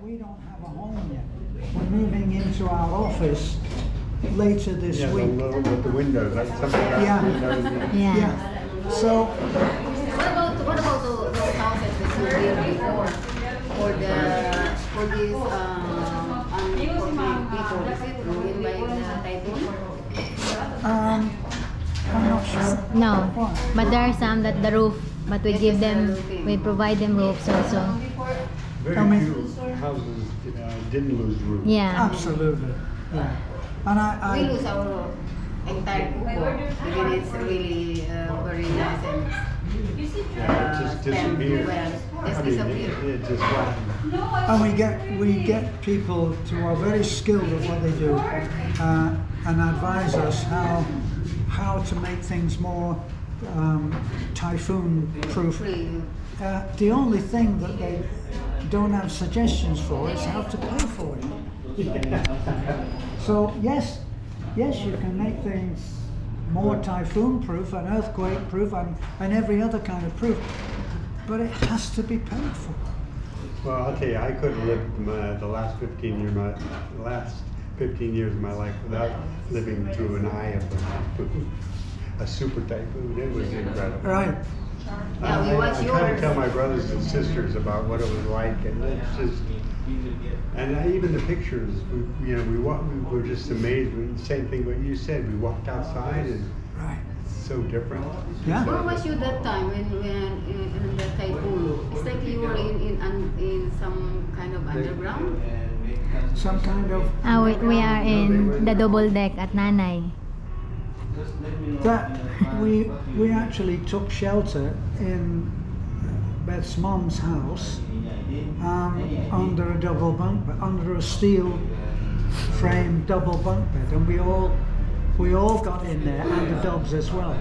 we don't have a home yet. We're moving into our office later this week. With the windows, that's something else. Yeah. Windows. Yeah. So, What about those houses that you built before for these unfortunate people? Is it ruined by the typhoon? I'm not sure. No, Why? but there are some that the roof, but we give them, we provide them roofs also. Very I mean- few houses didn't lose roofs. Yeah. Absolutely. Yeah. And We I lose our entire kubo because it's really very nice and It just disappeared. just disappeared. It just flattened. and we get people who are very skilled at what they do and advise us how to make things more typhoon proof. The only thing that they don't have suggestions for is how to pay for it. So yes, you can make things more typhoon proof and earthquake proof and every other kind of proof, but it has to be paid for. Well, I'll tell you, I couldn't live the last 15 years of my life without living through an eye of a super typhoon. It was incredible. Right. Yeah, we watch I try to yours. tell my brothers and sisters about what it was like, and it's just, and even the pictures, we were just amazed. Same thing what you said. We walked outside, and Right. it's so different. Yeah. Where was you that time when in the typhoon? It's like you were in some kind of underground. Some kind of We are in the double deck at Nanay. that we actually took shelter in Beth's mom's house under a double bunk bed, under a steel frame double bunk bed, and we all got in there, and the dogs as well.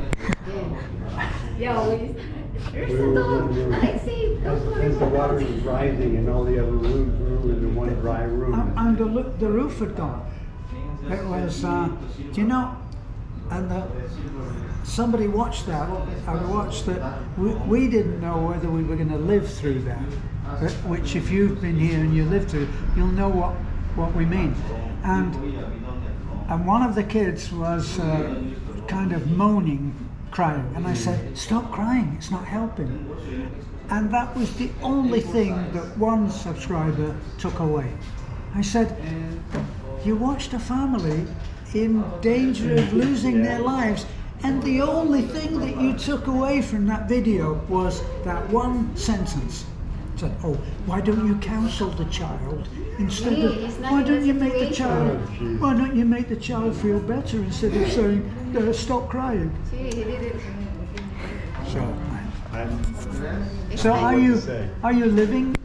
Yeah, We were- as the water was rising and all the other rooms were in the one dry room. And the roof had gone. It was, and somebody watched that. I watched that. We didn't know whether we were going to live through that. Which, if you've been here and you lived through, you'll know what we mean. And one of the kids was kind of moaning, crying, and I said, "Stop crying! It's not helping." And that was the only thing that one subscriber took away. I said, "You watched a family in danger of losing their lives, and the only thing that you took away from that video was that one sentence." I said, "Oh, why don't you counsel the child instead of why don't you make the child feel better instead of saying stop crying?" See, he did it. So are you living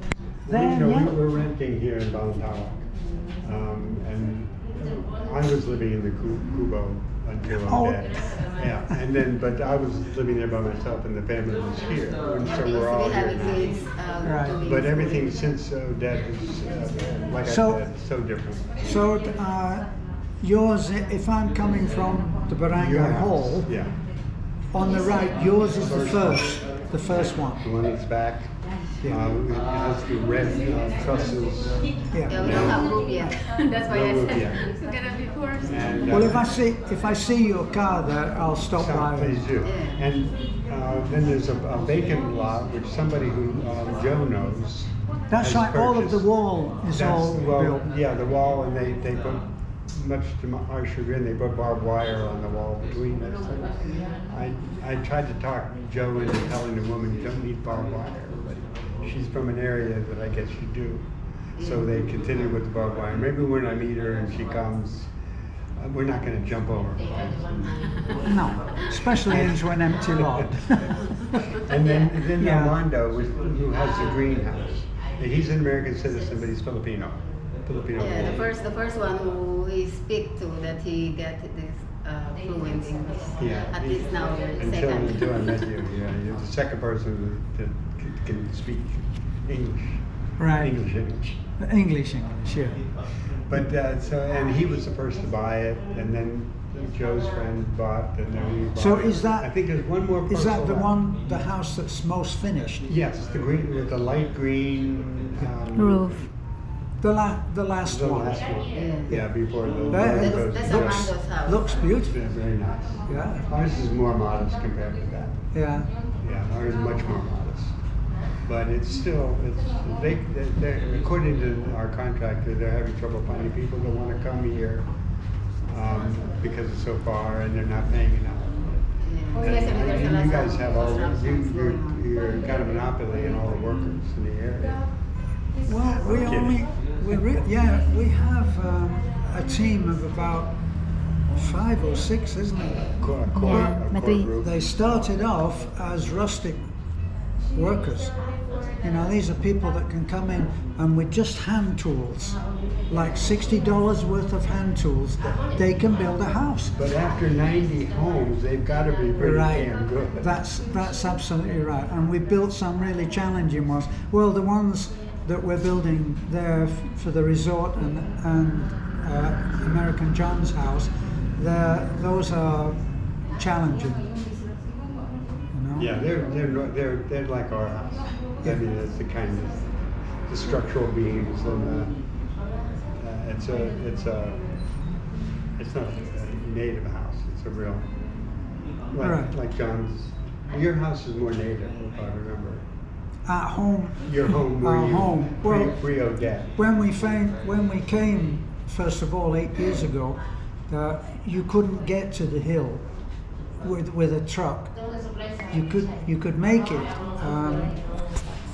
there No, yet? we're renting here in Balintawak, and I was living in the Kubo until I'm dead. Yeah, and then but I was living there by myself, and the family was here, and so we're all We have here now. kids. Right. But everything since Dad is, like So- I said, so different. So yours, if I'm coming from the Your Barangay house, Hall, yeah, on the right, yours is the first one. the one that's back. Yeah. It has the red trusses. Yeah, Yeah. we don't have room yet. That's why No I roof said yet. it's gonna be forced. And, Well, if I see your car there, I'll stop by. please do. And then there's a vacant lot which somebody who Joe knows. That's has right. All of the purchased. wall is all built. Yeah, the wall, and they put, much to our chagrin, they put barbed wire on the wall between us. I tried to talk Joe into telling the woman you don't need barbed wire, but she's from an area that I guess you do. So they continue with the barbed wire. Maybe when I meet her and she comes, we're not going to jump over. No, especially into an empty lot. And then Yeah. Armando, who has the greenhouse. He's an American citizen, but he's Filipino. Yeah, the first one who he speak to that he got this fluent English. Yeah. At least now you're the Until second. I met you, yeah, you're the second person that can speak English. Right. English. English, yeah. But and he was the first to buy it, and then Joe's friend bought, and then we bought. So it. is that- I think there's one more. Is that the parcel left. the house that's most finished? Yes, the green with the light green Roof. The The last one. last one. Yeah, before the That- road goes. That's looks, Amando's house. looks beautiful. Yeah, very nice. Yeah, Ours is more modest compared to that. yeah. Yeah, ours is much more modest. But it's still, they're, according to our contractor, they're having trouble finding people that want to come here because it's so far and they're not paying enough. Yeah. And Especially there's a lot you guys of have all, constructions going on. you're kind of monopoly in all the workers in the area. Well, we Kidding. only, we have a team of about 5 or 6, isn't it? A core but we- group. They started off as rustic workers. You know, these are people that can come in and with just hand tools, like $60 worth of hand tools, they can build a house. But after 90 homes, they've got to be pretty Right, damn good. that's absolutely right. And we built some really challenging ones. Well, the ones that we're building there for the resort and American John's house, those are challenging. You know? Yeah, they're like our house. I mean, it's the kind of the structural beams and it's not a native house. It's a real Right. like John's. Your house is more native, if I remember. At home, Your home where Our you home. Well, Rio-Dad. when we came, first of all, 8 years ago, you couldn't get to the hill with a truck. You could make it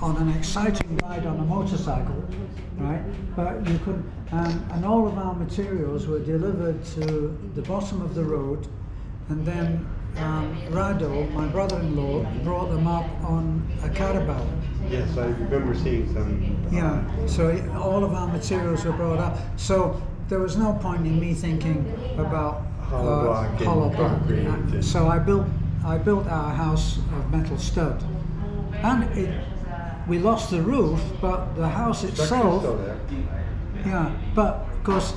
on an exciting ride on a motorcycle, right? But you couldn't. And all of our materials were delivered to the bottom of the road, and then Rado, my brother-in-law, brought them up on a caravel. Yes, I remember seeing some. Yeah, so all of our materials were brought up. So there was no point in me thinking about Hollow block and hollow block. concrete. So I built our house of metal stud, and we lost the roof, but the house Structure's itself, still there. yeah. But of course,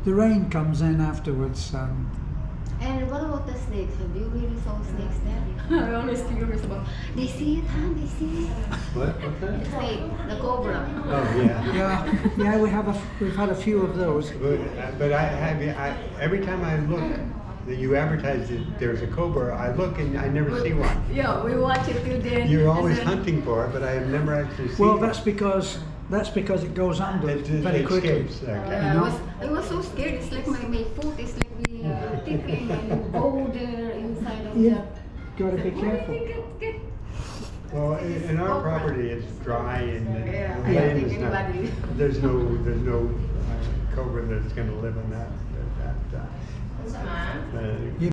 the rain comes in afterwards. And what about the snakes? Have you really saw snakes there? I'm always curious about. They see it, huh? They see it. What's The that? snake, the cobra. Oh yeah. Yeah, we've had a few of those. But every time I look, that you advertise that there's a cobra, I look and I never see one. Yeah, we watch it till then. You're always and then- hunting for it, but I have never actually seen Well, it. that's because it goes under It very quickly. escapes. Okay. Yeah, You I know? was so scared. It's like my foot is like being tickling and you go there inside of Yeah, gotta be careful. Get. Well, in our property, it's dry and Yeah, the I land don't is think not. anybody- There's no cobra that's going to live in that. You